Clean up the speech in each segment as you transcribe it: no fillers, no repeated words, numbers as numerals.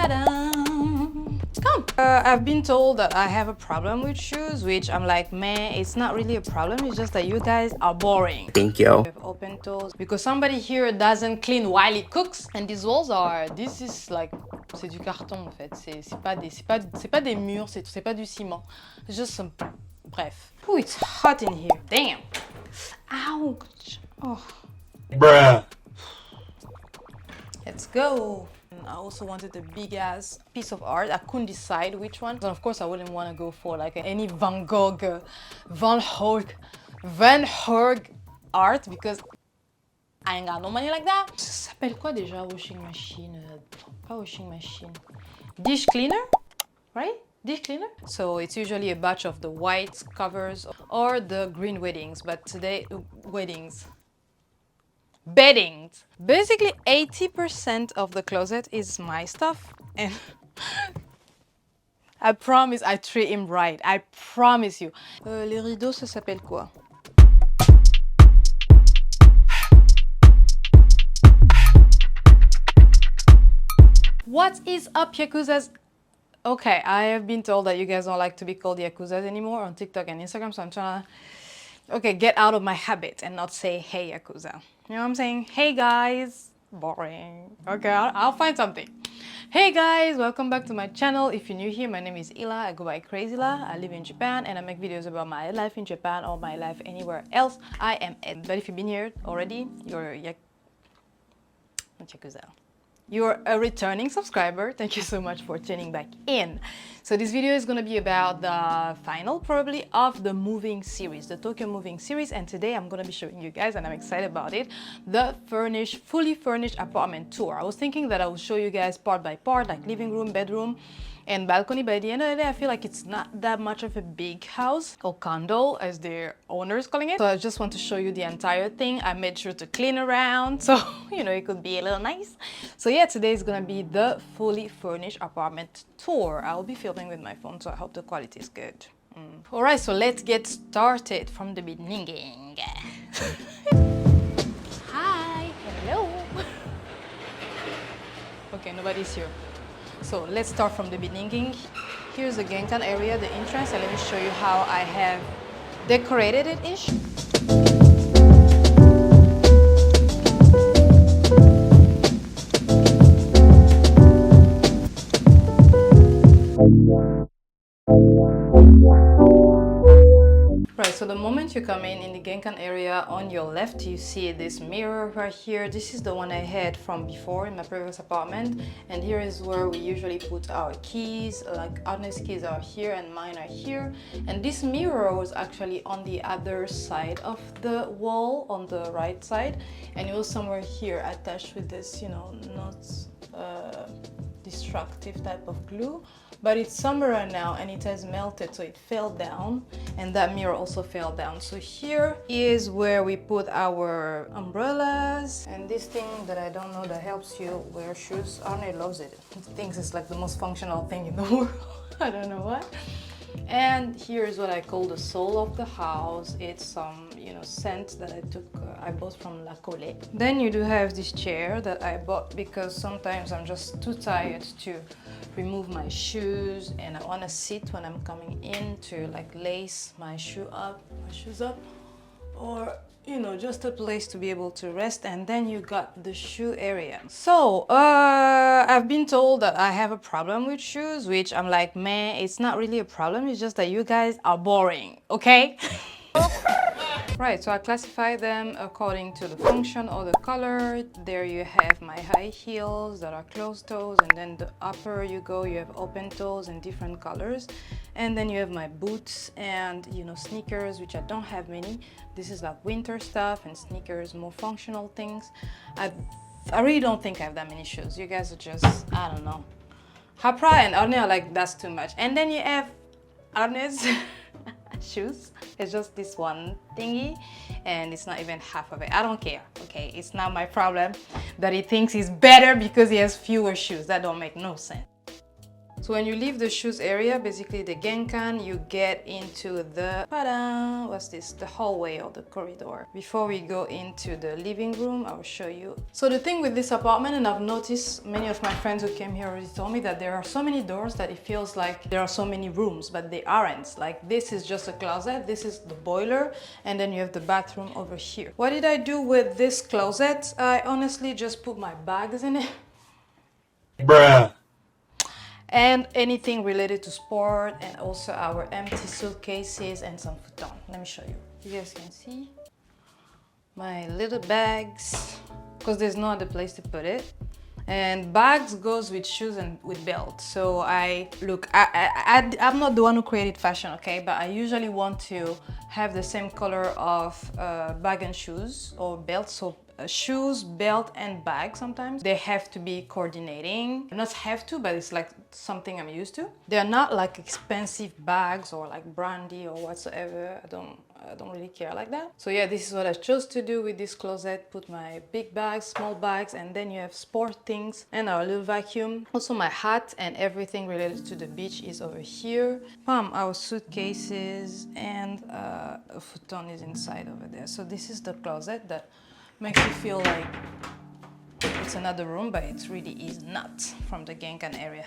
Come. I've been told that I have a problem with shoes, which I'm like, man, it's not really a problem. It's just that you guys are boring. Thank you. With open toes because somebody here doesn't clean while he cooks. And these walls are, this is like, c'est du carton en fait. C'est pas des murs, c'est pas du ciment. It's just some, bref. Oh, it's hot in here. Damn. Ouch. Oh. Bruh. Let's go. I also wanted a big ass piece of art. I couldn't decide which one. And of course I wouldn't want to go for like any Van Gogh, Van Gogh art because I ain't got no money like that. Ça s'appelle quoi déjà washing machine? Pas washing machine. Dish cleaner, right? Dish cleaner. So it's usually a batch of the white covers or the green weddings, but today beddings. Basically 80% of the closet is my stuff and I promise I treat him right. I promise you. Les rideaux, ça s'appelle quoi? What is up, Yakuzas? Okay, I have been told that you guys don't like to be called Yakuzas anymore on TikTok and Instagram, so I'm trying to, okay, get out of my habit and not say, hey, Yakuza. You know what I'm saying? Hey, guys. Boring. Okay, I'll find something. Hey, guys. Welcome back to my channel. If you're new here, my name is Ila. I go by Crazyla. I live in Japan and I make videos about my life in Japan or my life anywhere else I am at. But if you've been here already, you're not Yakuza. You're a returning subscriber. Thank you so much for tuning back in. So this video is going to be about the final probably of the moving series, the Tokyo moving series, and today I'm going to be showing you guys, and I'm excited about it, the fully furnished apartment tour. I was thinking that I will show you guys part by part, like living room, bedroom and balcony. By the end of the day, I feel like it's not that much of a big house, or condo as their owners calling it. So I just want to show you the entire thing. I made sure to clean around, so you know, it could be a little nice. So yeah, today is gonna be the fully furnished apartment tour. I'll be filming with my phone, so I hope the quality is good. Alright, so let's get started from the beginning. Hi, hello. Okay, nobody's here. So let's start from the beginning. Here's the genkan area, the entrance, and let me show you how I have decorated it-ish. Right, so the moment you come in the genkan area, on your left you see this mirror right here. This is the one I had from before in my previous apartment, and here is where we usually put our keys. Like Arne's keys are here and mine are here, and this mirror was actually on the other side of the wall, on the right side, and it was somewhere here attached with this, you know, not destructive type of glue, but it's summer now and it has melted, so it fell down, and that mirror also fell down. So here is where we put our umbrellas, and this thing that I don't know that helps you wear shoes. Arne loves it. He thinks it's like the most functional thing in the world. I don't know what. And here's what I call the soul of the house. It's some, you know, scent that I bought from La Colette. Then you do have this chair that I bought because sometimes I'm just too tired to remove my shoes and I want to sit when I'm coming in to like lace my shoes up, or you know, just a place to be able to rest. And then you got the shoe area. So I've been told that I have a problem with shoes, which I'm like, man, it's not really a problem, it's just that you guys are boring, okay? Right, so I classify them according to the function or the color. There you have my high heels that are closed toes, and then the upper you have open toes in different colors. And then you have my boots and, you know, sneakers, which I don't have many. This is like winter stuff, and sneakers, more functional things. I really don't think I have that many shoes. You guys are just, I don't know. Hapra and Arne are like, that's too much. And then you have Arne's shoes. It's just this one thingy, and it's not even half of it. I don't care, okay? It's not my problem that he thinks he's better because he has fewer shoes. That don't make no sense. So when you leave the shoes area, basically the genkan, you get into the, what's this? The hallway or the corridor. Before we go into the living room, I'll show you. So the thing with this apartment, and I've noticed many of my friends who came here already told me that there are so many doors that it feels like there are so many rooms, but they aren't. Like this is just a closet, this is the boiler, and then you have the bathroom over here. What did I do with this closet? I honestly just put my bags in it. Bruh. And anything related to sport, and also our empty suitcases and some futon. Let me show you. You guys can see my little bags, because there's no other place to put it. And bags goes with shoes and with belt. So I'm not the one who created fashion, okay? But I usually want to have the same color of bag and shoes or belt. So shoes, belt, and bag sometimes. They have to be coordinating. Not have to, but it's like something I'm used to. They're not like expensive bags or like brandy or whatsoever. I don't really care like that. So yeah, this is what I chose to do with this closet. Put my big bags, small bags, and then you have sport things and our little vacuum. Also my hat and everything related to the beach is over here. Our suitcases and a futon is inside over there. So this is the closet that makes you feel like it's another room, but it really is not, from the genkan area.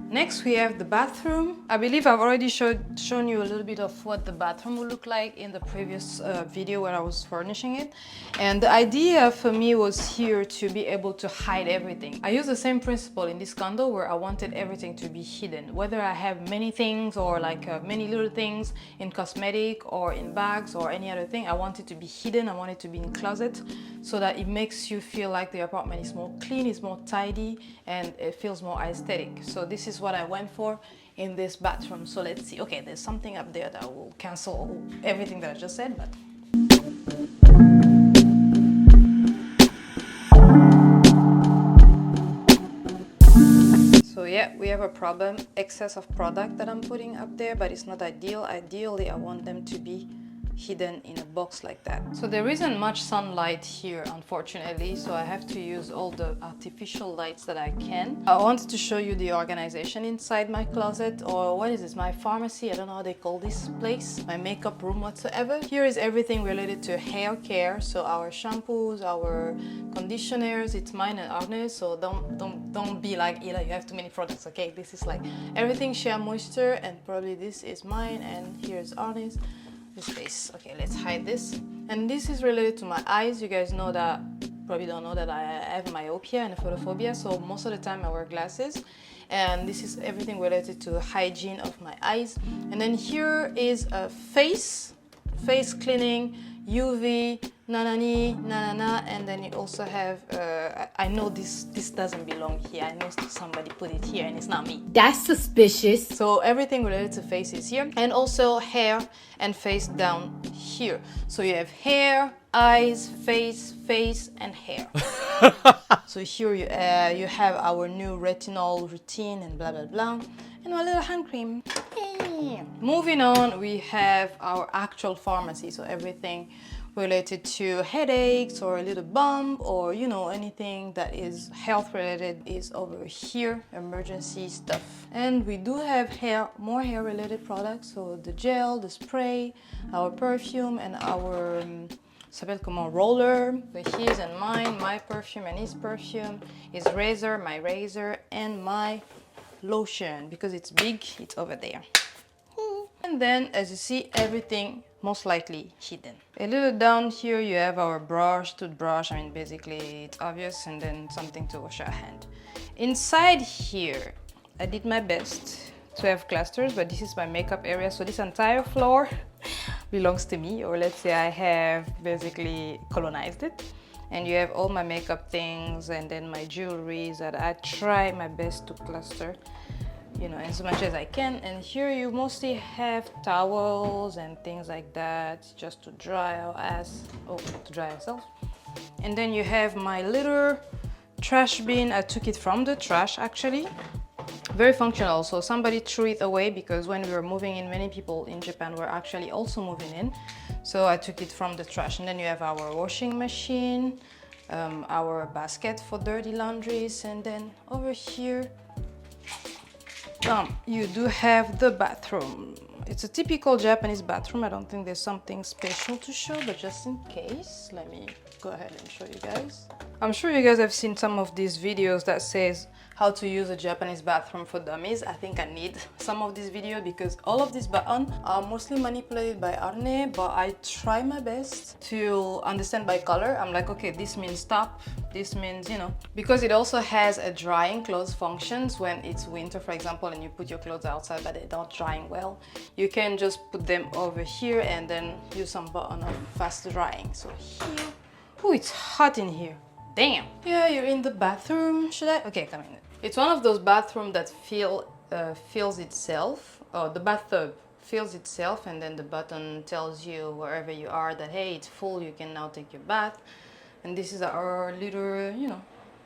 Next we have the bathroom. I believe I've already shown you a little bit of what the bathroom will look like in the previous video where I was furnishing it. And the idea for me was here to be able to hide everything. I use the same principle in this condo where I wanted everything to be hidden. Whether I have many things or like many little things in cosmetic or in bags or any other thing, I want it to be hidden. I want it to be in closet so that it makes you feel like the apartment is more clean, it's more tidy, and it feels more aesthetic. So this is what I went for in this bathroom. So let's see. Okay, there's something up there that will cancel everything that I just said, but so yeah, we have a problem. Excess of product that I'm putting up there, but it's not ideal. Ideally, I want them to be hidden in a box like that. So there isn't much sunlight here, unfortunately, so I have to use all the artificial lights that I can. I wanted to show you the organization inside my closet, or what is this, my pharmacy, I don't know how they call this place, my makeup room whatsoever. Here is everything related to hair care, so our shampoos, our conditioners, it's mine and Arne's, so don't be like, Ila, you have too many products, okay? This is like everything Shea Moisture, and probably this is mine, and here's Arne's. This face. Okay, let's hide this. And this is related to my eyes. You guys know that, probably don't know that I have myopia and photophobia, so most of the time I wear glasses. And this is everything related to hygiene of my eyes. And then here is a face cleaning, UV, nanani, nanana, and then you also have, I know this doesn't belong here. I know somebody put it here and it's not me. That's suspicious. So everything related to face is here, and also hair and face down here. So you have hair, eyes, face, and hair. So here you have our new retinol routine and blah blah blah, and my little hand cream. Moving on, we have our actual pharmacy, so everything related to headaches or a little bump or, you know, anything that is health related is over here, emergency stuff. And we do have more hair related products, so the gel, the spray, our perfume, and our ça s'appelle comment, roller, his and mine, my perfume and his perfume, his razor, my razor, and my lotion, because it's big, it's over there. And then, as you see, everything most likely hidden. A little down here you have our brush, toothbrush, I mean basically it's obvious, and then something to wash our hand. Inside here, I did my best to have clusters, but this is my makeup area, so this entire floor belongs to me, or let's say I have basically colonized it. And you have all my makeup things and then my jewelries that I try my best to cluster, you know, as much as I can. And here you mostly have towels and things like that, just to dry our ass, to dry ourselves. And then you have my little trash bin. I took it from the trash actually. Very functional. So somebody threw it away because when we were moving in, many people in Japan were actually also moving in. So I took it from the trash. And then you have our washing machine, our basket for dirty laundries, and then over here You do have the bathroom. It's a typical Japanese bathroom. I don't think there's something special to show, but just in case, let me go ahead and show you guys. I'm sure you guys have seen some of these videos that says how to use a Japanese bathroom for dummies. I think I need some of these videos because all of these buttons are mostly manipulated by Arne, but I try my best to understand by color. I'm like, okay, this means stop, this means, you know, because it also has a drying clothes functions when it's winter, for example, and you put your clothes outside but they're not drying well. You can just put them over here and then use some button of fast drying. So here, oh, it's hot in here. Damn. Yeah, you're in the bathroom. Should I? Okay, come in. It's one of those bathrooms that fills itself. Oh, the bathtub fills itself, and then the button tells you wherever you are that, hey, it's full, you can now take your bath. And this is our little, you know,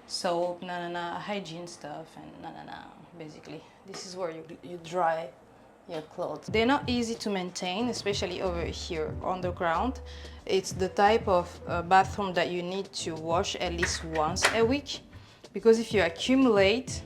soap, hygiene stuff, and basically. This is where you dry your clothes. They're not easy to maintain, especially over here on the ground. It's the type of bathroom that you need to wash at least once a week, because if you accumulate,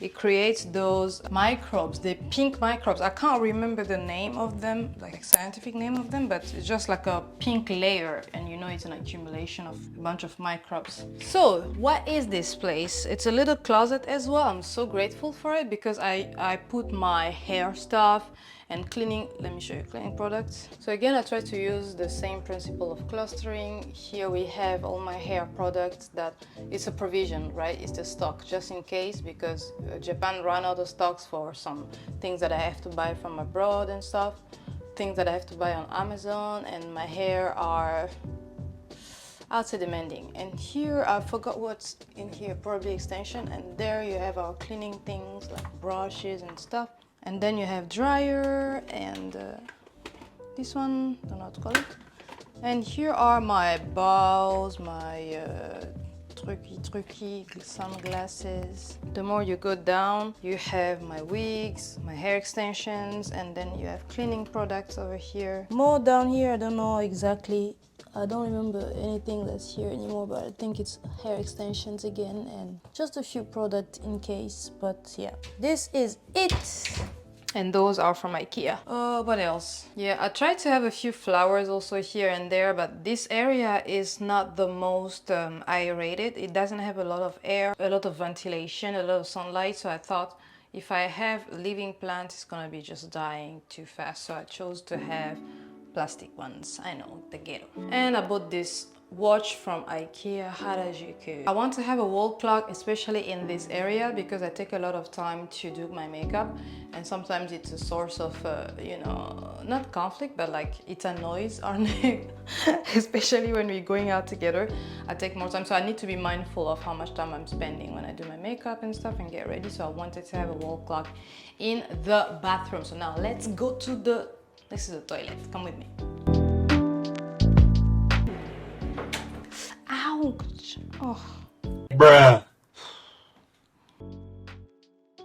it creates those microbes, the pink microbes. I can't remember the name of them, like a scientific name of them, but it's just like a pink layer, and you know it's an accumulation of a bunch of microbes. So what is this place? It's a little closet as well. I'm so grateful for it because I put my hair stuff and cleaning, let me show you cleaning products. So again, I try to use the same principle of clustering. Here we have all my hair products that it's a provision, right? It's the stock just in case, because Japan ran out of stocks for some things that I have to buy from abroad and stuff, things that I have to buy on Amazon, and my hair are, I'd say, demanding. And here, I forgot what's in here, probably extension, and there you have our cleaning things like brushes and stuff. And then you have dryer and this one, I don't know how to call it. And here are my bows, my trucky sunglasses. The more you go down, you have my wigs, my hair extensions, and then you have cleaning products over here. More down here, I don't know exactly. I don't remember anything that's here anymore, but I think it's hair extensions again and just a few products in case. But yeah, this is it. And those are from IKEA. What else? Yeah, I tried to have a few flowers also here and there, but this area is not the most aerated. It doesn't have a lot of air, a lot of ventilation, a lot of sunlight. So I thought if I have living plants, it's gonna be just dying too fast. So I chose to have plastic ones. I know, the ghetto. And I bought this watch from IKEA, Harajuku. I want to have a wall clock, especially in this area, because I take a lot of time to do my makeup, and sometimes it's a source of, you know, not conflict, but like it annoys our neck, especially when we're going out together. I take more time, so I need to be mindful of how much time I'm spending when I do my makeup and stuff and get ready. So I wanted to have a wall clock in the bathroom. So now let's go to this is the toilet. Come with me. Ouch. Oh. Bruh.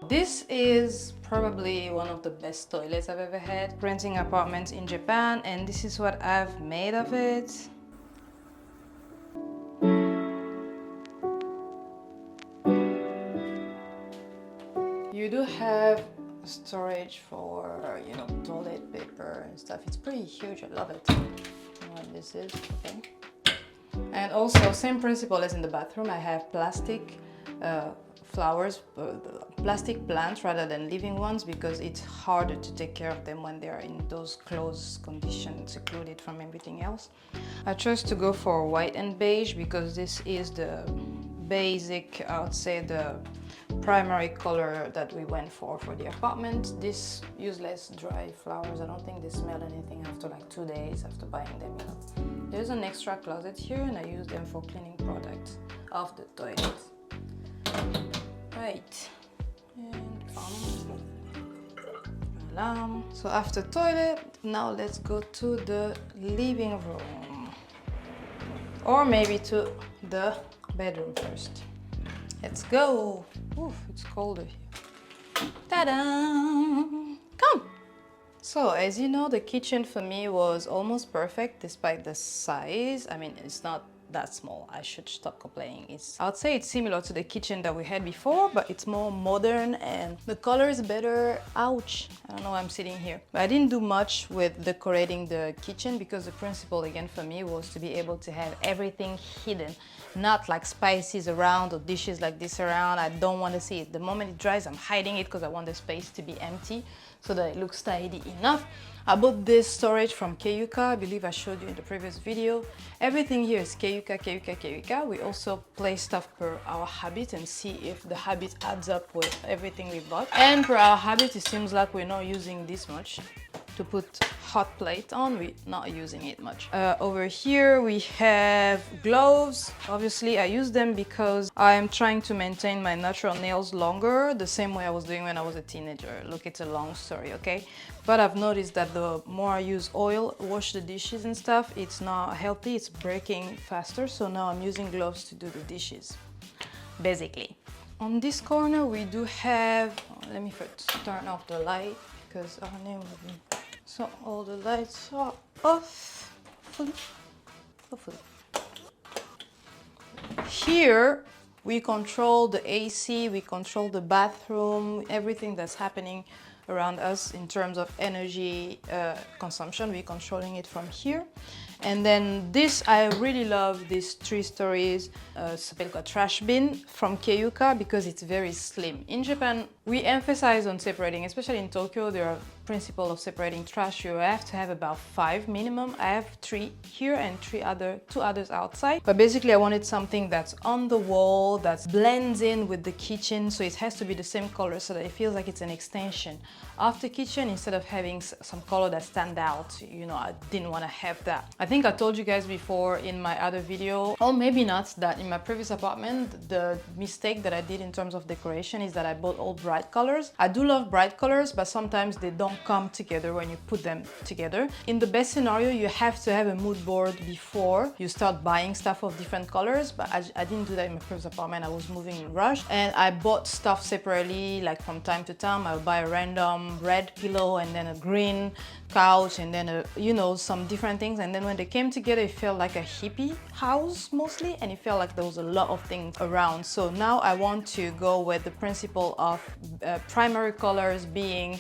This is probably one of the best toilets I've ever had. Renting apartments in Japan, and this is what I've made of it. You do have storage for, you know, toilet paper and stuff. It's pretty huge. I love it. I don't know what this is. Okay. And also, same principle as in the bathroom. I have plastic flowers, plastic plants rather than living ones, because it's harder to take care of them when they're in those closed conditions, secluded from everything else. I chose to go for white and beige because this is the basic, I would say, the primary color that we went for the apartment. This useless dry flowers, I don't think they smell anything after like 2 days after buying them, you know. There's an extra closet here, and I use them for cleaning products of the toilet. Right, and voila. So after toilet, now let's go to the living room, or maybe to the bedroom first. Let's go. Oof, it's colder here. Ta-da! Come! So, as you know, the kitchen for me was almost perfect despite the size. I mean, it's not that small. I should stop complaining. I'd say it's similar to the kitchen that we had before, but it's more modern and the color is better. Ouch, I don't know why I'm sitting here. But I didn't do much with decorating the kitchen because the principle again for me was to be able to have everything hidden, not like spices around or dishes like this around. I don't want to see it. The moment it dries, I'm hiding it because I want the space to be empty so that it looks tidy enough. I bought this storage from Keuka. I believe I showed you in the previous video. Everything here is Keuka. We also place stuff per our habit and see if the habit adds up with everything we bought. And per our habit, it seems like we're not using this much. To put hot plate on, we're not using it much. Over here we have gloves. Obviously I use them because I am trying to maintain my natural nails longer, the same way I was doing when I was a teenager. Look, it's a long story, okay? But I've noticed that the more I use oil, wash the dishes and stuff, it's not healthy, it's breaking faster. So now I'm using gloves to do the dishes, basically. On this corner we do have, let me first turn off the light because our name will be... So all the lights are off, hopefully. Here we control the AC, we control the bathroom, everything that's happening around us in terms of energy consumption. We're controlling it from here. And then this, I really love this 3 stories, s'appelle quoi, trash bin from Keuka because it's very slim. In Japan, we emphasize on separating, especially in Tokyo, there are principle of separating trash. You have to have about 5 minimum. I have 3 here and 2 others outside. But basically I wanted something that's on the wall, that blends in with the kitchen, so it has to be the same color so that it feels like it's an extension of the kitchen instead of having some color that stand out. You know, I didn't want to have that. I think I told you guys before in my other video, or maybe not, that in my previous apartment, the mistake that I did in terms of decoration is that I bought all bright colors. I do love bright colors, but sometimes they don't come together when you put them together. In the best scenario, you have to have a mood board before you start buying stuff of different colors, but I didn't do that in my previous apartment. I was moving in rush and I bought stuff separately, like from time to time. I would buy a random red pillow and then a green couch and then you know, some different things, and then when they came together it felt like a hippie house mostly, and it felt like there was a lot of things around. So now I want to go with the principle of primary colors being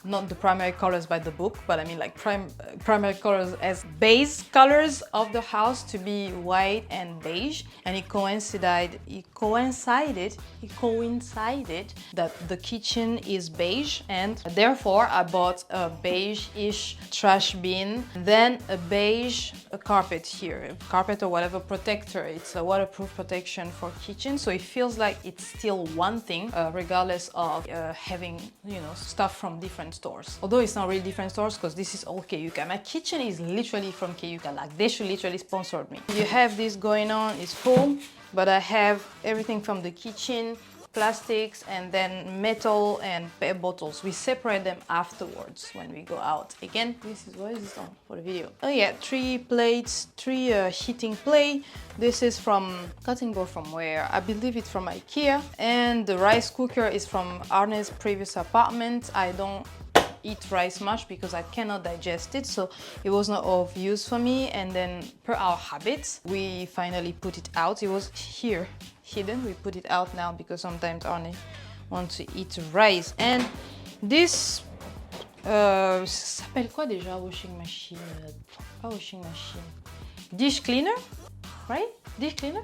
not the primary colors by the book, but I mean like primary colors as base colors of the house to be white and beige, and it coincided that the kitchen is beige, and therefore I bought a beige-ish trash bin, then a beige carpet here, a carpet or whatever protector. It's a waterproof protection for kitchen, so it feels like it's still one thing regardless of having, you know, stuff from different stores. Although it's not really different stores because this is all Keuka. My kitchen is literally from Keuka, like they should literally sponsor me. You have this going on, it's full, but I have everything from the kitchen, plastics, and then metal and PET bottles. We separate them afterwards when we go out. Again, this is, why is this on for the video? Oh yeah, 3 plates, 3 heating plate. This is from cutting board from where? I believe it's from IKEA. And the rice cooker is from Arne's previous apartment. I don't eat rice much because I cannot digest it, so it was not of use for me. And then per our habits, we finally put it out. It was here hidden, we put it out now because sometimes Arne wants to eat rice. And this ça s'appelle quoi déjà? Washing machine, pas washing machine, dish cleaner, right? Dish cleaner.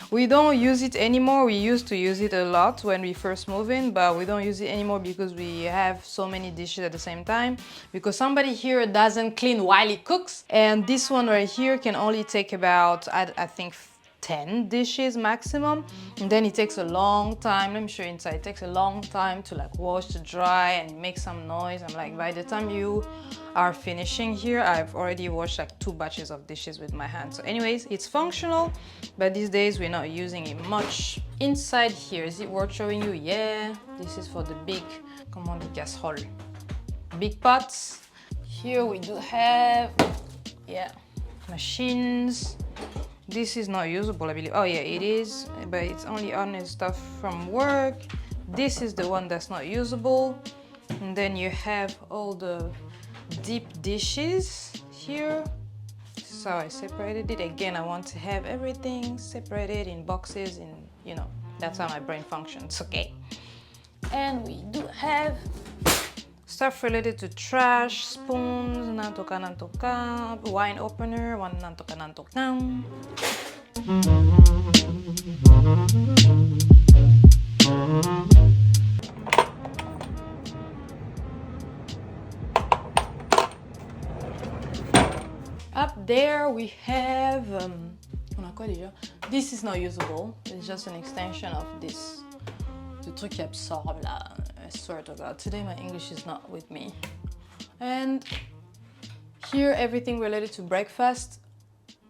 We don't use it anymore. We used to use it a lot when we first moved in, but we don't use it anymore because we have so many dishes at the same time, because somebody here doesn't clean while he cooks. And this one right here can only take about, I think, 10 dishes maximum, and then it takes a long time. Let me show you inside. It takes a long time to like wash, to dry, and make some noise. I'm like, by the time you are finishing here, I've already washed like 2 batches of dishes with my hands. So anyways, it's functional, but these days we're not using it much. Inside here, is it worth showing you? Yeah, this is for the big, comment on dit, casserole, big pots. Here we do have, yeah, machines. This is not usable, I believe. Oh yeah, it is, but it's only on stuff from work. This is the one that's not usable. And then you have all the deep dishes here. This is how I separated it. Again, I want to have everything separated in boxes, in, you know, that's how my brain functions, okay? And we do have stuff related to trash, spoons, nantoka, wine opener, one nantoka. Up there we have, on a quoi déjà? This is not usable, it's just an extension of this. Le truc qui absorbe là, I swear to God, today my English is not with me. And here everything related to breakfast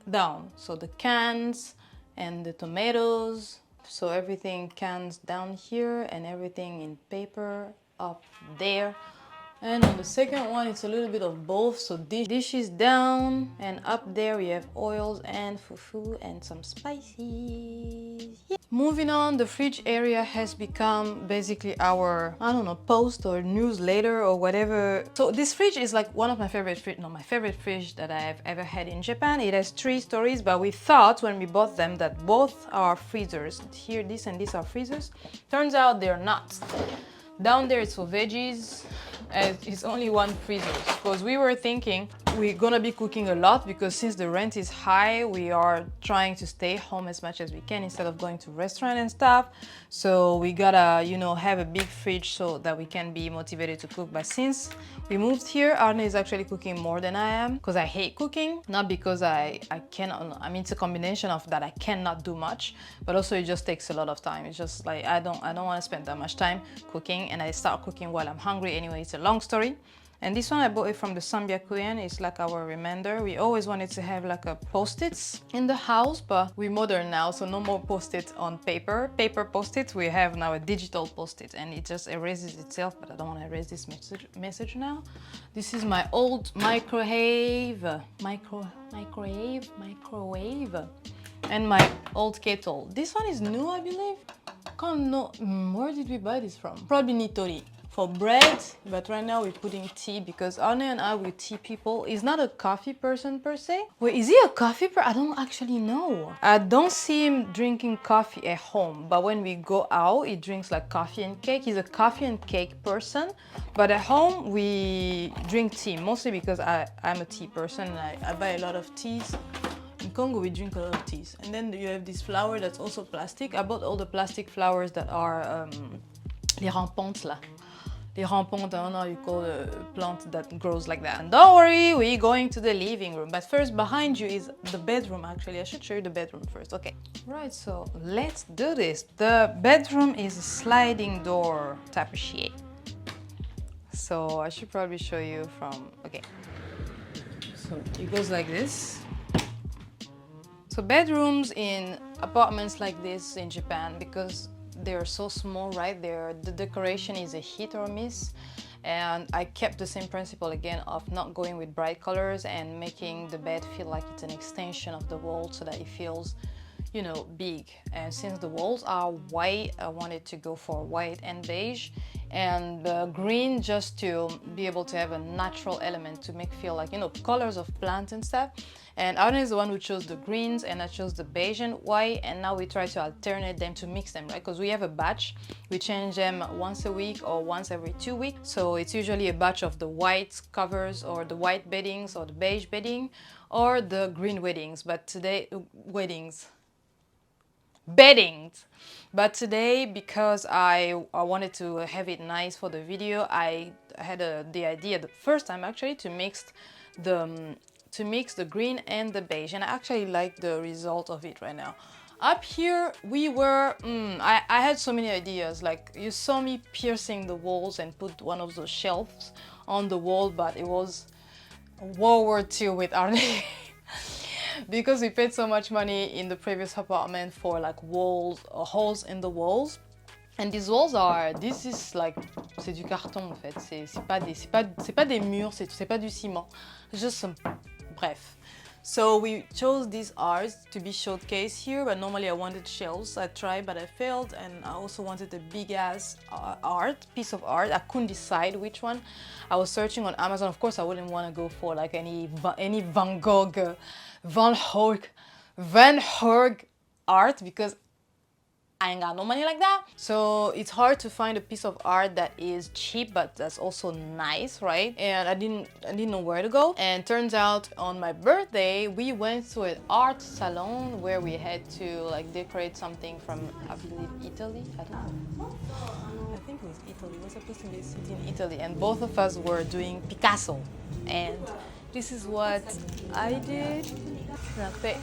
down. So the cans and the tomatoes. So everything cans down here and everything in paper up there. And on the second one, it's a little bit of both. So dishes down, and up there we have oils and fufu and some spices. Yeah. Moving on, the fridge area has become basically our, I don't know, post or newsletter or whatever. So this fridge is like one of my favorite fridge that I've ever had in Japan. It has 3 stories, but we thought when we bought them that both are freezers. Here, this and this are freezers. Turns out they're not. Down there it's for veggies, and it's only one freezer, because we were thinking we're gonna be cooking a lot, because since the rent is high, we are trying to stay home as much as we can instead of going to restaurant and stuff. So we gotta, you know, have a big fridge so that we can be motivated to cook. But since we moved here, Arne is actually cooking more than I am, because I hate cooking, not because I cannot. I mean, it's a combination of that I cannot do much, but also it just takes a lot of time. It's just like I don't want to spend that much time cooking, and I start cooking while I'm hungry anyway. It's a long story. And this one I bought it from the Sambyakuyen. It's like our reminder. We always wanted to have like a post-its in the house, but we're modern now, so no more post-it on paper. Paper post-it, we have now a digital post-it, and it just erases itself, but I don't want to erase this message now. This is my old microwave, and my old kettle. This one is new, I believe. Can't know, where did we buy this from? Probably Nitori. For bread, but right now we're putting tea, because Arne and I, we're tea people. He's not a coffee person per se. Wait, is he a coffee person? I don't actually know. I don't see him drinking coffee at home, but when we go out, he drinks like coffee and cake. He's a coffee and cake person, but at home we drink tea, mostly because I'm a tea person, and I buy a lot of teas. In Congo, we drink a lot of teas. And then you have this flower that's also plastic. I bought all the plastic flowers that are les rampantes là. Les rampantes, I don't know how you call a plant that grows like that. And don't worry, we're going to the living room. But first, behind you is the bedroom, actually. I should show you the bedroom first. Okay. Right, so let's do this. The bedroom is a sliding door type of shit. So I should probably show you from, okay. So it goes like this. So bedrooms in apartments like this in Japan, because they're so small, right? The decoration is a hit or miss, and I kept the same principle again of not going with bright colors and making the bed feel like it's an extension of the wall, so that it feels, you know, big. And since the walls are white, I wanted to go for white and beige, and green, just to be able to have a natural element to make feel like, you know, colors of plants and stuff. And Arne is the one who chose the greens, and I chose the beige and white, and now we try to alternate them to mix them, right? Because we have a batch, we change them once a week or once every 2 weeks. So it's usually a batch of the white covers or the white beddings or the beige bedding or the green beddings. But today, beddings. But today, because I wanted to have it nice for the video, I had the idea the first time actually to mix the green and the beige, and I actually like the result of it right now. Up here we were, I had so many ideas. Like, you saw me piercing the walls and put one of those shelves on the wall, but it was World War II with Arne. Because we paid so much money in the previous apartment for like walls or holes in the walls. And these walls are, this is like, c'est du carton en fait. C'est pas des murs, c'est pas du ciment. It's just some, bref. So we chose these arts to be showcased here, but normally I wanted shelves. I tried, but I failed, and I also wanted a big ass piece of art. I couldn't decide which one. I was searching on Amazon. Of course, I wouldn't want to go for like any Van Gogh, Van Gogh art because I ain't got no money like that. So it's hard to find a piece of art that is cheap but that's also nice, right? And I didn't know where to go. And turns out on my birthday we went to an art salon where we had to like decorate something from, I believe, Italy. I don't know. I think it was Italy. It was supposed to be a city in Italy, and both of us were doing Picasso. And this is what I did.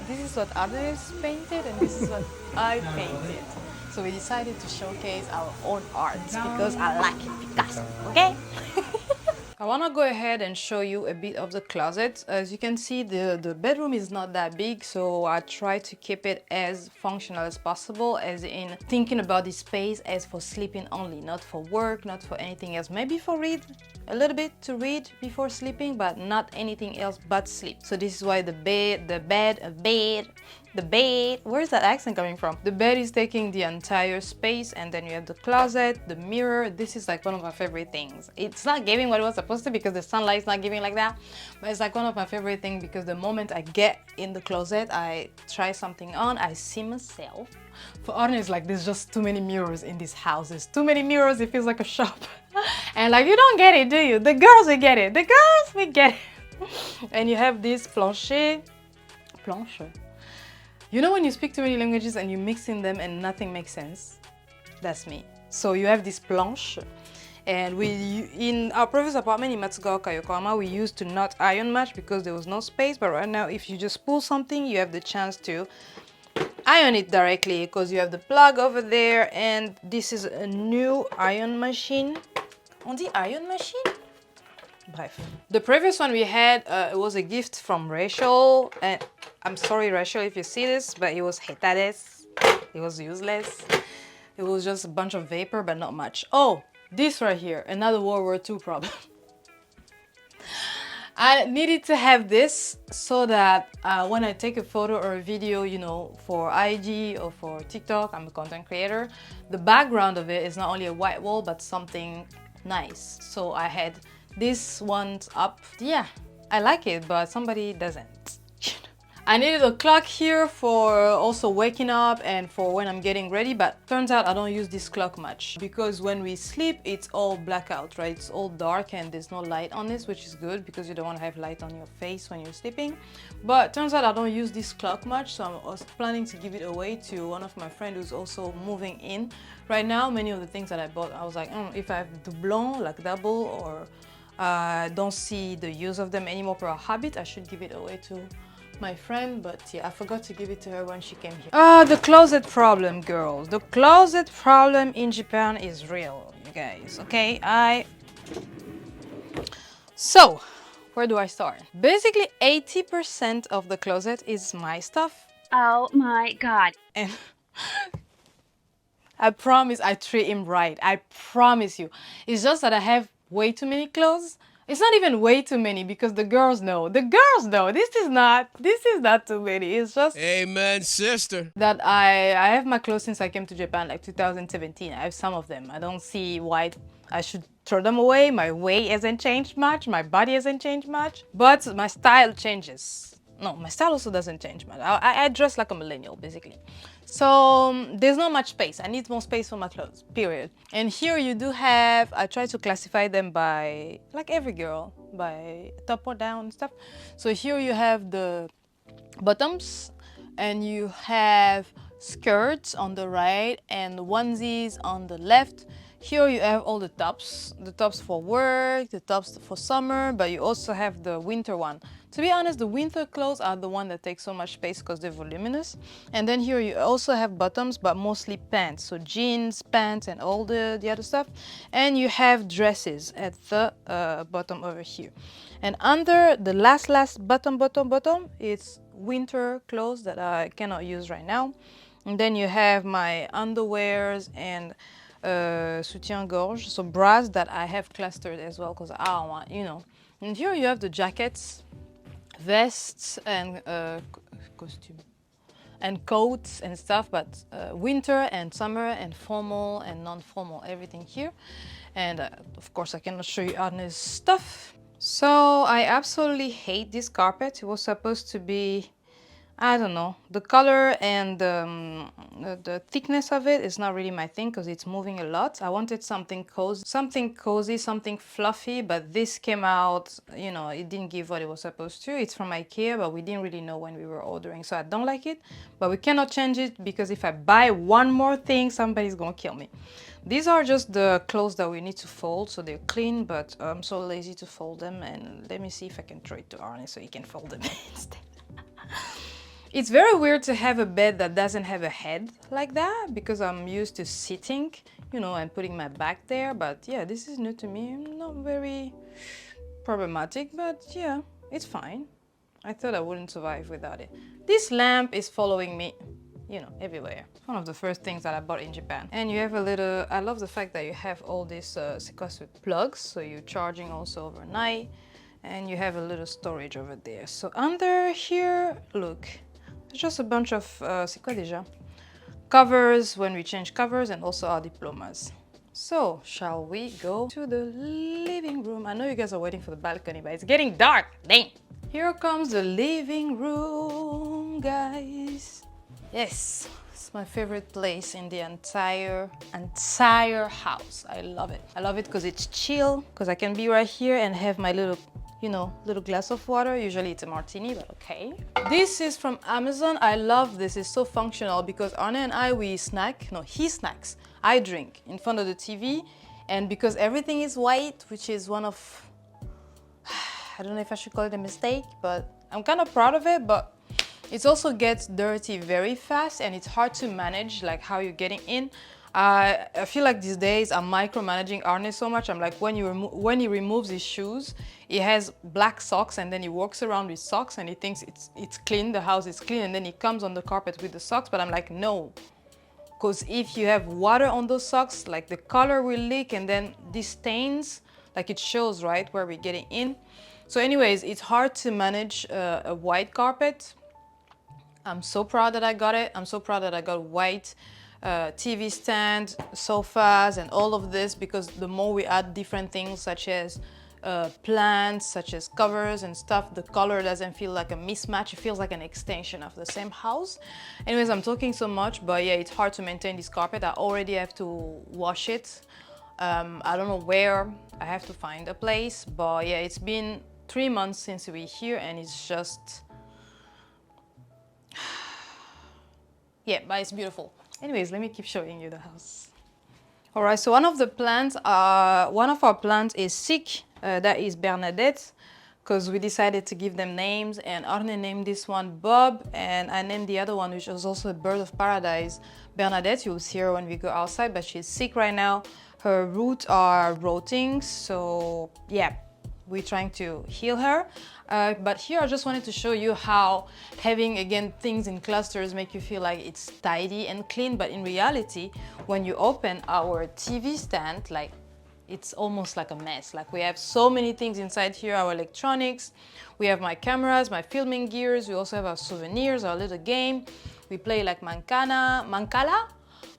This is what others painted, and this is what I painted. So we decided to showcase our own art because I like Picasso, okay? I want to go ahead and show you a bit of the closet. As you can see, the bedroom is not that big, so I try to keep it as functional as possible, as in thinking about this space as for sleeping only, not for work, not for anything else. Maybe for read, a little bit to read before sleeping, but not anything else but sleep. So this is why the bed, where's that accent coming from? The bed is taking the entire space, and then you have the closet, the mirror. This is like one of my favorite things. It's not giving what it was supposed to because the sunlight's not giving like that, but it's like one of my favorite things because the moment I get in the closet, I try something on, I see myself. For honest, like there's just too many mirrors in this house. There's too many mirrors, it feels like a shop. And like you don't get it, do you? The girls, we get it. The girls, we get it. And you have this plancher. You know when you speak too many languages and you mix in them and nothing makes sense? That's me. So you have this planche. And in our previous apartment in Matsugaoka, Yokohama, we used to not iron much because there was no space. But right now, if you just pull something, you have the chance to iron it directly because you have the plug over there. And this is a new iron machine. On the iron machine? Bref. The previous one we had, it was a gift from Rachel. And I'm sorry, Rachel, if you see this, but it was hatades. It was useless. It was just a bunch of vapor, but not much. Oh, this right here, another World War II problem. I needed to have this so that when I take a photo or a video, you know, for IG or for TikTok, I'm a content creator, the background of it is not only a white wall, but something nice. So I had this one's up. Yeah, I like it, but somebody doesn't. I needed a clock here for also waking up and for when I'm getting ready, but turns out I don't use this clock much because when we sleep, it's all blackout, right? It's all dark and there's no light on this, which is good because you don't want to have light on your face when you're sleeping. But turns out I don't use this clock much, so I was planning to give it away to one of my friends who's also moving in. Right now, many of the things that I bought, I was like, if I have doublon, like double, or don't see the use of them anymore for a habit, I should give it away to my friend. But yeah, I forgot to give it to her when she came here. The closet problem, girls. The closet problem in Japan is real, you guys. Okay, so where do I start? Basically 80% of the closet is my stuff. Oh my god. And I promise I treat him right. I promise you. It's just that I have way too many clothes. It's not even way too many because the girls know. The girls know. This is not too many. It's just amen, sister. That I have my clothes since I came to Japan, like 2017. I have some of them. I don't see why I should throw them away. My weight hasn't changed much. My body hasn't changed much. But my style changes. No, my style also doesn't change much. I dress like a millennial, basically. So there's not much space. I need more space for my clothes, period. And here you do have, I try to classify them by, like every girl, by top or down and stuff. So here you have the bottoms, and you have skirts on the right and onesies on the left. Here you have all the tops for work, the tops for summer, but you also have the winter one. To be honest, the winter clothes are the one that take so much space because they're voluminous. And then here you also have bottoms, but mostly pants. So jeans, pants, and all the other stuff. And you have dresses at the bottom over here. And under the last bottom, it's winter clothes that I cannot use right now. And then you have my underwears and soutien-gorge, so bras that I have clustered as well because I don't want, you know. And here you have the jackets, vests and costume and coats and stuff, but winter and summer and formal and non-formal, everything here. And of course I cannot show you Arne's stuff. So I absolutely hate this carpet. It was supposed to be, I don't know, the color and the thickness of it is not really my thing because it's moving a lot. I wanted something cozy, something fluffy, but this came out, you know, it didn't give what it was supposed to. It's from IKEA, but we didn't really know when we were ordering, so I don't like it. But we cannot change it because if I buy one more thing, somebody's gonna kill me. These are just the clothes that we need to fold, so they're clean, but I'm so lazy to fold them. And let me see if I can throw it to Arne so he can fold them instead. It's very weird to have a bed that doesn't have a head like that because I'm used to sitting, you know, and putting my back there. But yeah, this is new to me. Not very problematic, but yeah, it's fine. I thought I wouldn't survive without it. This lamp is following me, you know, everywhere. It's one of the first things that I bought in Japan. And you have a little, I love the fact that you have all these sequestered plugs, so you're charging also overnight. And you have a little storage over there. So under here, look, it's just a bunch of, c'est quoi déjà? Covers when we change covers, and also our diplomas. So, shall we go to the living room? I know you guys are waiting for the balcony, but it's getting dark, dang! Here comes the living room, guys. Yes, it's my favorite place in the entire house. I love it. I love it because it's chill, because I can be right here and have my little, you know, little glass of water. Usually it's a martini, but okay. This is from Amazon. I love this. It's so functional because Arne and I, we snack. No, he snacks. I drink in front of the TV. And because everything is white, which is one of, I don't know if I should call it a mistake, but I'm kind of proud of it, but it also gets dirty very fast and it's hard to manage, like how you're getting in. I feel like these days I'm micromanaging Arne so much. I'm like, when he removes his shoes, he has black socks and then he walks around with socks and he thinks it's clean, the house is clean, and then he comes on the carpet with the socks. But I'm like, no, because if you have water on those socks, like the color will leak and then these stains, like it shows right where we're getting in. So anyways, it's hard to manage a white carpet. I'm so proud that I got it. I'm so proud that I got white TV stand, sofas, and all of this, because the more we add different things such as plants, such as covers and stuff, the color doesn't feel like a mismatch. It feels like an extension of the same house. Anyways, I'm talking so much, but yeah, it's hard to maintain this carpet. I already have to wash it. I don't know where. I have to find a place, but yeah, it's been 3 months since we're here and it's just, yeah, but it's beautiful. Anyways, let me keep showing you the house. All right, so one of our plants is sick. That is Bernadette, because we decided to give them names, and Arne named this one Bob, and I named the other one, which was also a bird of paradise, Bernadette. You'll see her when we go outside, but she's sick right now. Her roots are rotting, so yeah, we're trying to heal her. But here I just wanted to show you how having, again, things in clusters make you feel like it's tidy and clean, but in reality, when you open our TV stand, like, it's almost like a mess. Like, we have so many things inside here, our electronics, we have my cameras, my filming gears, we also have our souvenirs, our little game. We play like Mancala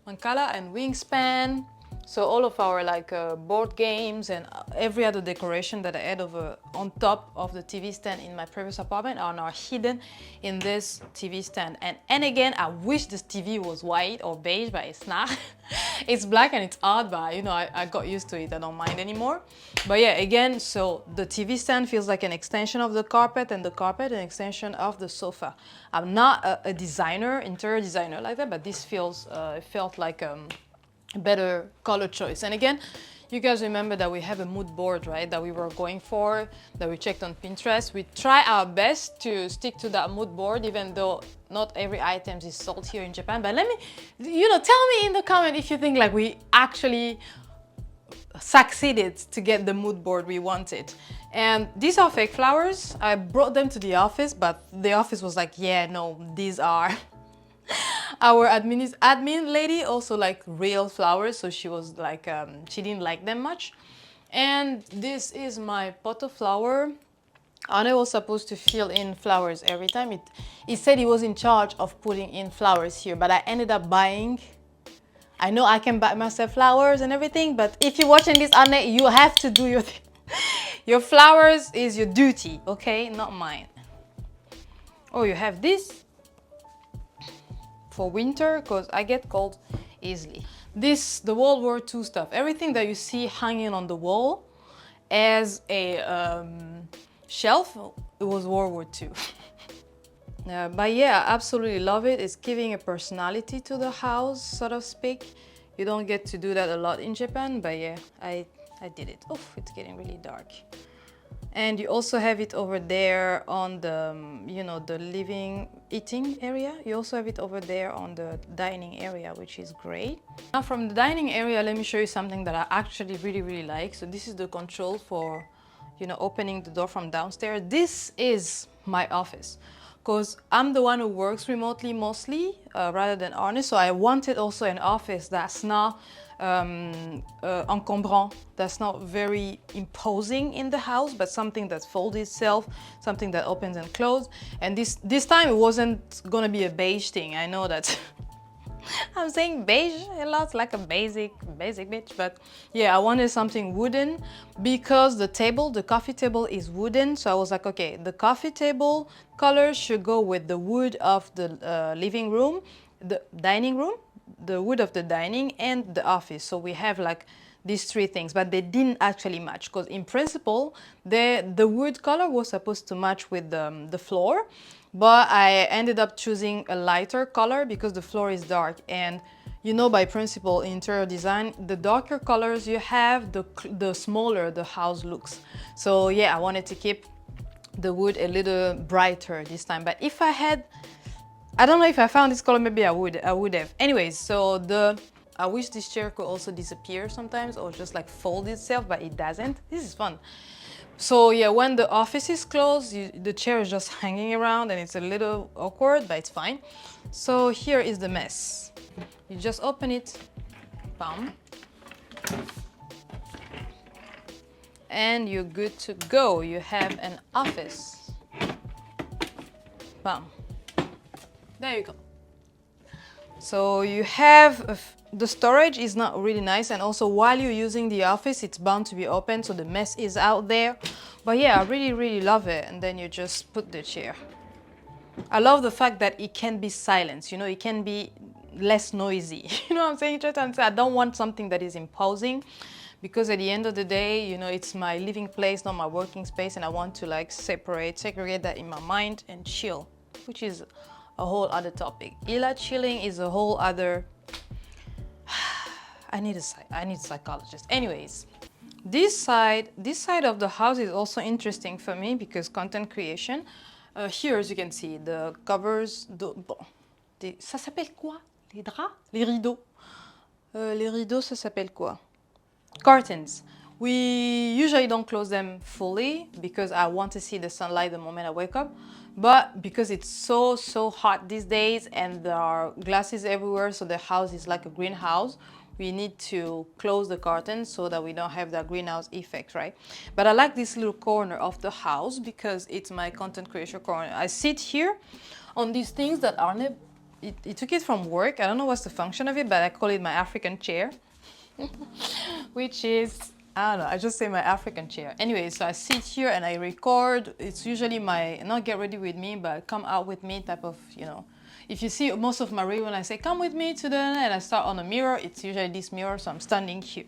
and Wingspan. So all of our like board games and every other decoration that I add on top of the TV stand in my previous apartment are now hidden in this TV stand. And again, I wish this TV was white or beige, but it's not. It's black and it's odd, but you know, I got used to it. I don't mind anymore. But yeah, again, so the TV stand feels like an extension of the carpet, and the carpet an extension of the sofa. I'm not a designer, interior designer like that, but this feels, it felt like better color choice. And again, you guys remember that we have a mood board, right, that we were going for, that we checked on Pinterest. We try our best to stick to that mood board, even though not every item is sold here in Japan. But let me, you know, tell me in the comment if you think like we actually succeeded to get the mood board we wanted. And these are fake flowers. I brought them to the office, but the office was like, yeah, no, these are our admin lady also like real flowers, so she was like, she didn't like them much. And this is my pot of flower. Arne was supposed to fill in flowers every time. He said he was in charge of putting in flowers here, but I ended up buying. I know I can buy myself flowers and everything, but if you're watching this, Arne, you have to do your thing. Your flowers is your duty, okay? Not mine. Oh, you have this for winter, because I get cold easily. This, the World War II stuff, everything that you see hanging on the wall as a shelf, it was World War II. But yeah, I absolutely love it. It's giving a personality to the house, so to speak. You don't get to do that a lot in Japan, but yeah, I did it. Oh, it's getting really dark. And you also have it over there on the, you know, the living, eating area. You also have it over there on the dining area, which is great. Now from the dining area, let me show you something that I actually really like. So this is the control for, you know, opening the door from downstairs. This is my office, because I'm the one who works remotely mostly, rather than Arne. So I wanted also an office that's not encombrant, that's not very imposing in the house, but something that folds itself, something that opens and closes. And this time it wasn't gonna be a beige thing. I know that I'm saying beige a lot, like a basic bitch, but yeah, I wanted something wooden because the coffee table is wooden. So I was like, okay, the coffee table color should go with the wood of the living room, the dining room, the wood of the dining, and the office. So we have like these three things, but they didn't actually match, because in principle the wood color was supposed to match with the floor, but I ended up choosing a lighter color because the floor is dark. And you know, by principle in interior design, the darker colors you have, the smaller the house looks. So yeah, I wanted to keep the wood a little brighter this time. But if I had, I don't know, if I found this color, maybe I would have. Anyways, so I wish this chair could also disappear sometimes, or just like fold itself, but it doesn't. This is fun. So yeah, when the office is closed, the chair is just hanging around and it's a little awkward, but it's fine. So here is the mess. You just open it, bam, and you're good to go. You have an office, bam. There you go. So you have, the storage is not really nice, and also while you're using the office, it's bound to be open, so the mess is out there. But yeah, I really love it. And then you just put the chair. I love the fact that it can be silenced, you know, it can be less noisy. You know what I'm saying? I don't want something that is imposing, because at the end of the day, you know, it's my living place, not my working space, and I want to like segregate that in my mind and chill, which is a whole other topic. Ila chilling is a whole other. I need a psychologist. Anyways, this side of the house is also interesting for me because content creation. Here, as you can see, the covers, ça s'appelle quoi? Les draps? Les rideaux. Les rideaux, ça s'appelle quoi? Curtains. We usually don't close them fully because I want to see the sunlight the moment I wake up. But because it's so hot these days and there are glasses everywhere, so the house is like a greenhouse, we need to close the curtains so that we don't have that greenhouse effect, right? But I like this little corner of the house because it's my content creation corner. I sit here on these things that Arne, he took it from work. I don't know what's the function of it, but I call it my African chair. Which is, I don't know, I just say my African chair. Anyway, so I sit here and I record. It's usually my, not get ready with me, but come out with me type of, you know. If you see most of my reel, when I say come with me to the, and I start on a mirror, it's usually this mirror, so I'm standing here.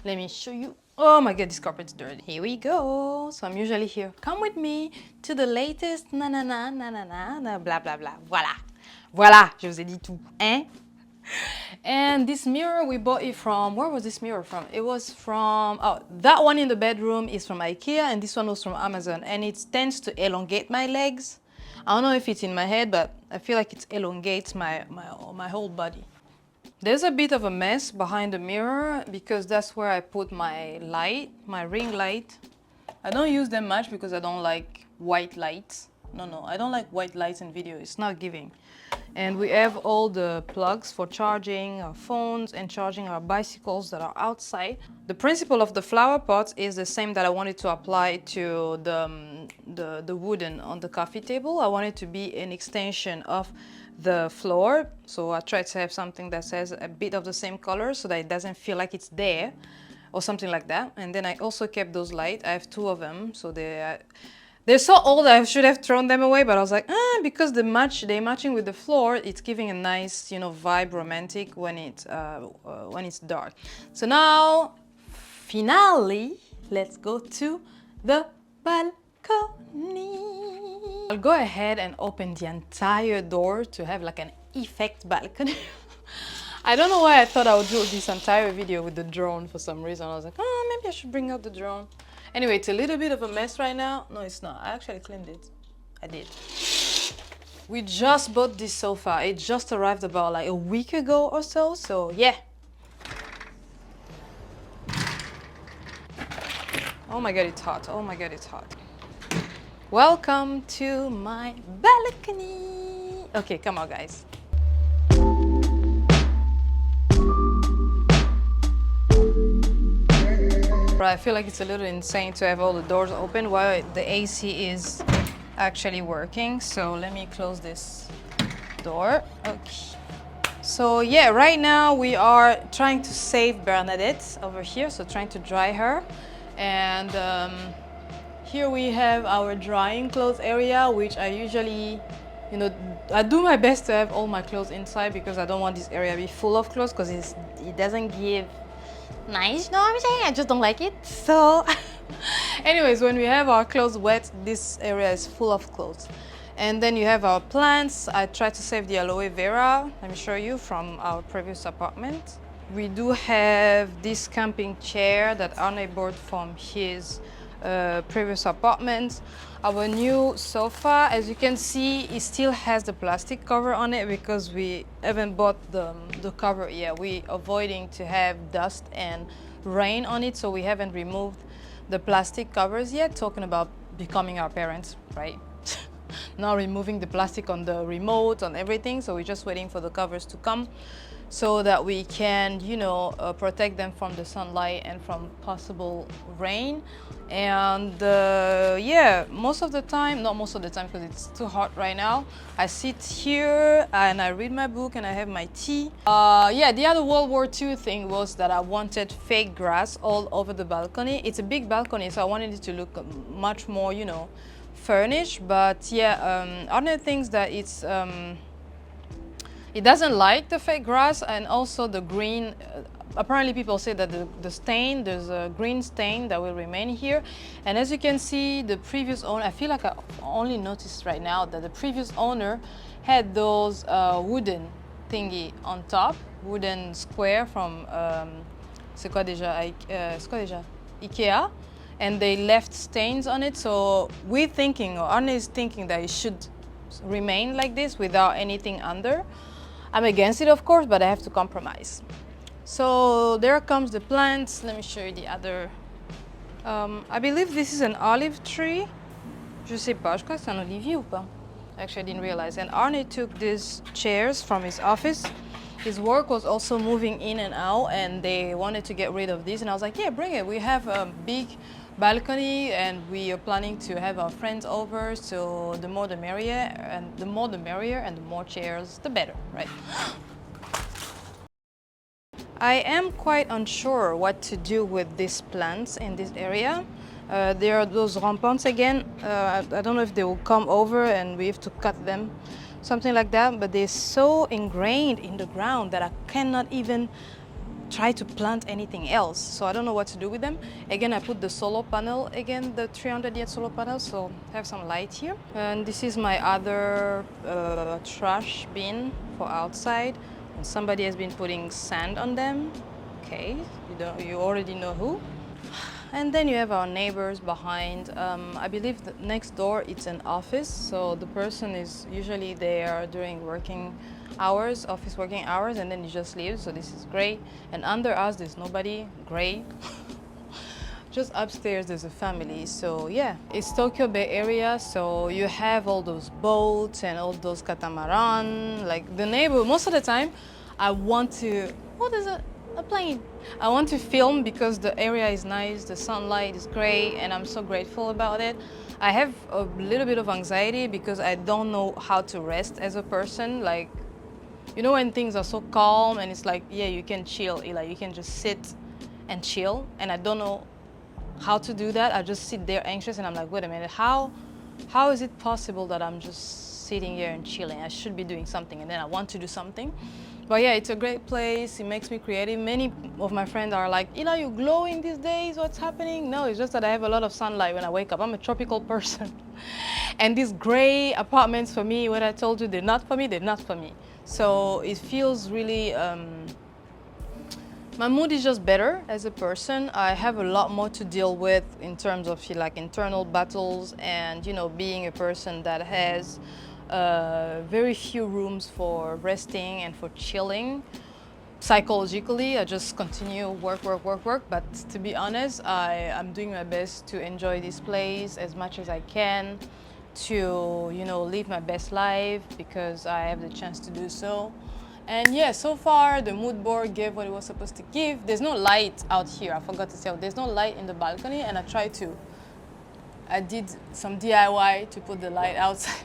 Let me show you. Oh my god, this carpet's dirty. Here we go. So I'm usually here. Come with me to the latest na na na na na na na blah blah blah. Voilà. Voilà, je vous ai dit tout. Hein? And this mirror, we bought it from, where was this mirror from? It was from, oh, that one in the bedroom is from IKEA, and this one was from Amazon, and it tends to elongate my legs. I don't know if it's in my head, but I feel like it elongates my whole body. There's a bit of a mess behind the mirror because that's where I put my light, my ring light. I don't use them much because I don't like white lights. No, I don't like white lights in video. It's not giving. And we have all the plugs for charging our phones and charging our bicycles that are outside. The principle of the flower pots is the same that I wanted to apply to the wooden on the coffee table. I want it to be an extension of the floor. So I tried to have something that says a bit of the same color so that it doesn't feel like it's there or something like that. And then I also kept those lights. I have two of them, so they're so old I should have thrown them away, but I was like, because they're matching with the floor, it's giving a nice, you know, vibe, romantic when it's dark. So now, finally, let's go to the balcony. I'll go ahead and open the entire door to have like an effect balcony. I don't know why I thought I would do this entire video with the drone for some reason. I was like, maybe I should bring out the drone. Anyway, it's a little bit of a mess right now. No, it's not. I actually cleaned it. I did. We just bought this sofa. It just arrived about like a week ago or so. So yeah. Oh my God, it's hot. Oh my God, it's hot. Welcome to my balcony. Okay, come on, guys. I feel like it's a little insane to have all the doors open while the AC is actually working. So let me close this door. Okay. So yeah, right now we are trying to save Bernadette over here. So trying to dry her. And here we have our drying clothes area, which I usually, you know, I do my best to have all my clothes inside because I don't want this area to be full of clothes because it doesn't give nice, you know what I'm saying? I just don't like it. So anyways, when we have our clothes wet, this area is full of clothes. And then you have our plants. I tried to save the aloe vera, let me show you, from our previous apartment. We do have this camping chair that Arne bought from his previous apartment. Our new sofa, as you can see, it still has the plastic cover on it because we haven't bought the cover yet. We're avoiding to have dust and rain on it, so we haven't removed the plastic covers yet. Talking about becoming our parents, right? Now removing the plastic on the remote, on everything, so we're just waiting for the covers to come so that we can, you know, protect them from the sunlight and from possible rain. And yeah, most of the time, not most of the time because it's too hot right now, I sit here and I read my book and I have my tea. Yeah, the other World War II thing was that I wanted fake grass all over the balcony. It's a big balcony, so I wanted it to look much more, you know, furnished. But yeah, other things that it's it doesn't like the fake grass and also the green. Apparently people say that the stain, there's a green stain that will remain here. And as you can see, the previous owner, I feel like I only noticed right now that the previous owner had those wooden thingy on top, wooden square from, c'est quoi déjà? IKEA. And they left stains on it. So we're thinking, or Arne is thinking that it should remain like this without anything under. I'm against it, of course, but I have to compromise. So there comes the plants. Let me show you the other. I believe this is an olive tree. Je sais pas, je crois que c'est un olivier ou pas. Actually, I didn't realize. And Arne took these chairs from his office. His work was also moving in and out, and they wanted to get rid of this. And I was like, yeah, bring it. We have a big balcony, and we are planning to have our friends over. So the more the merrier, and the more the merrier, and the more chairs, the better, right? I am quite unsure what to do with these plants in this area. There are those ramparts again. I don't know if they will come over and we have to cut them, something like that, but they're so ingrained in the ground that I cannot even try to plant anything else. So I don't know what to do with them. Again, I put the solar panel, again, the 300 watt solar panel, so I have some light here. And this is my other trash bin for outside. And somebody has been putting sand on them. Okay, you already know who. And then you have our neighbors behind. I believe that next door it's an office, so the person is usually there during working hours, office working hours, and then you just leave, so this is great. And under us there's nobody, great. Just upstairs there's a family, so yeah. It's Tokyo Bay area, so you have all those boats and all those catamaran. Like the neighbor, most of the time I want to, what is it? a plane. I want to film because the area is nice, the sunlight is great, and I'm so grateful about it. I have a little bit of anxiety because I don't know how to rest as a person. Like, you know, when things are so calm and it's like, yeah, you can chill, like you can just sit and chill, and I don't know how to do that. I just sit there anxious and I'm like, wait a minute, how is it possible that I'm just sitting here and chilling? I should be doing something, and then I want to do something. But yeah, it's a great place. It makes me creative. Many of my friends are like, Ila, you glowing these days? What's happening? No, it's just that I have a lot of sunlight when I wake up. I'm a tropical person. And these gray apartments for me, what I told you, they're not for me, they're not for me. So it feels really, my mood is just better as a person. I have a lot more to deal with in terms of like internal battles, and you know, being a person that has very few rooms for resting and for chilling. Psychologically, I just continue work. But to be honest, I'm doing my best to enjoy this place as much as I can, to, you know, live my best life because I have the chance to do so. And yeah, so far the mood board gave what it was supposed to give. There's no light out here. I forgot to tell. There's no light in the balcony, and I did some DIY to put the light outside.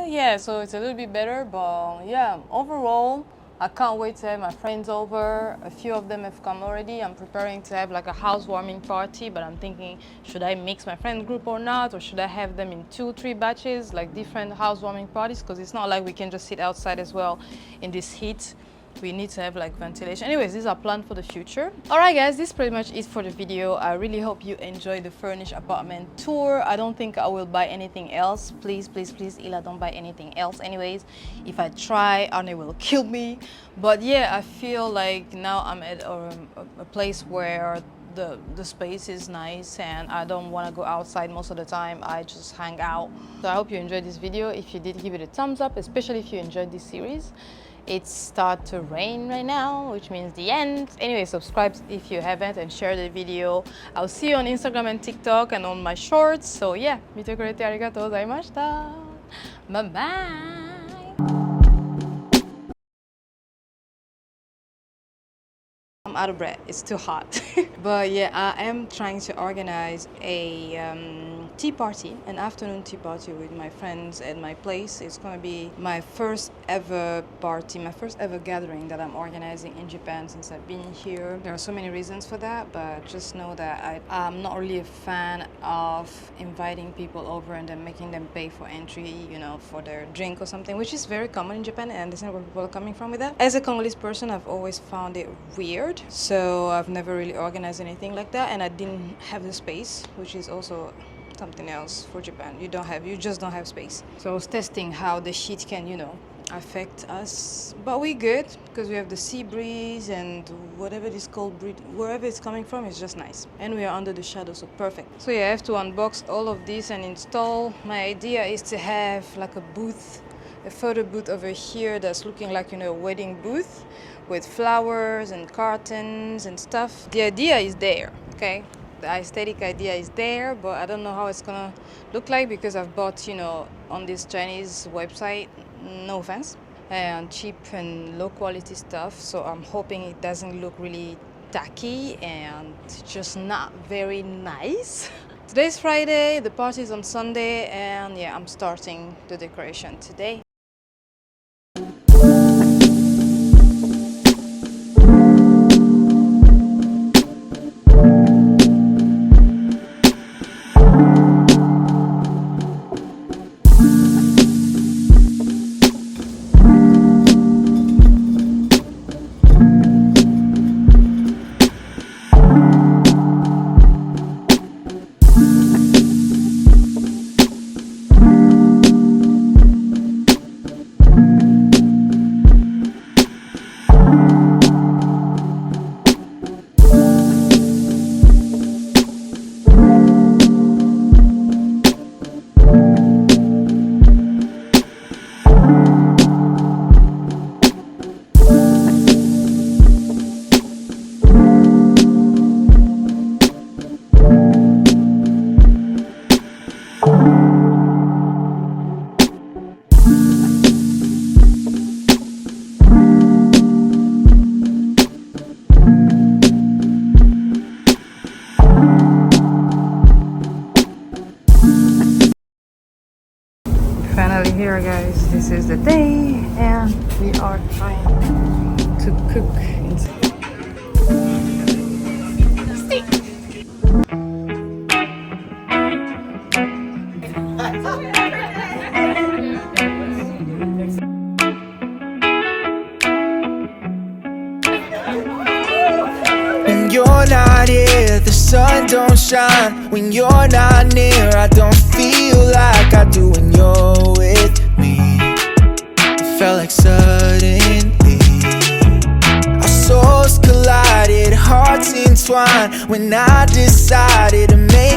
Yeah, so it's a little bit better, but yeah, overall, I can't wait to have my friends over. A few of them have come already. I'm preparing to have like a housewarming party, but I'm thinking, should I mix my friend group or not? Or should I have them in 2-3 batches, like different housewarming parties? Because it's not like we can just sit outside as well in this heat. We need to have like ventilation. Anyways, these are planned for the future. All right, guys, this pretty much is for the video. I really hope you enjoyed the furnished apartment tour. I don't think I will buy anything else. Please, Ila, don't buy anything else. Anyways, if I try, Arne will kill me. But yeah, I feel like now I'm at a place where the space is nice and I don't want to go outside most of the time. I just hang out. So I hope you enjoyed this video. If you did, give it a thumbs up, especially if you enjoyed this series. It's start to rain right now, which means the end. Anyway, subscribe if you haven't and share the video. I'll see you on Instagram and TikTok and on my shorts. So yeah, mite kurete arigatou gozaimashita. Bye bye. I'm out of breath. It's too hot. But yeah, I am trying to organize a tea party, an afternoon tea party with my friends at my place. It's going to be my first ever party, my first ever gathering that I'm organizing in Japan since I've been here. There are so many reasons for that, but just know that I'm not really a fan of inviting people over and then making them pay for entry, you know, for their drink or something, which is very common in Japan, and I understand where people are coming from with that. As a Congolese person, I've always found it weird, so I've never really organized anything like that, and I didn't have the space, which is also something else for Japan. You just don't have space. So I was testing how the heat can, you know, affect us, but we're good because we have the sea breeze, and whatever it is called, wherever it's coming from, is just nice, and we are under the shadow, so perfect. So yeah, I have to unbox all of this and install. My idea is to have like a booth, a photo booth over here that's looking like, you know, a wedding booth with flowers and curtains and stuff. The idea is there, okay? The aesthetic idea is there, but I don't know how it's gonna look like because I've bought, you know, on this Chinese website, no offense, and cheap and low quality stuff. So I'm hoping it doesn't look really tacky and just not very nice. Today's Friday, the party is on Sunday, and yeah, I'm starting the decoration today. here, guys. This is the day, and we are trying to cook inside. When you're not here, the sun don't shine. When you're not near, I don't feel like I do when you're with me. It felt like suddenly our souls collided, hearts entwined. When I decided to make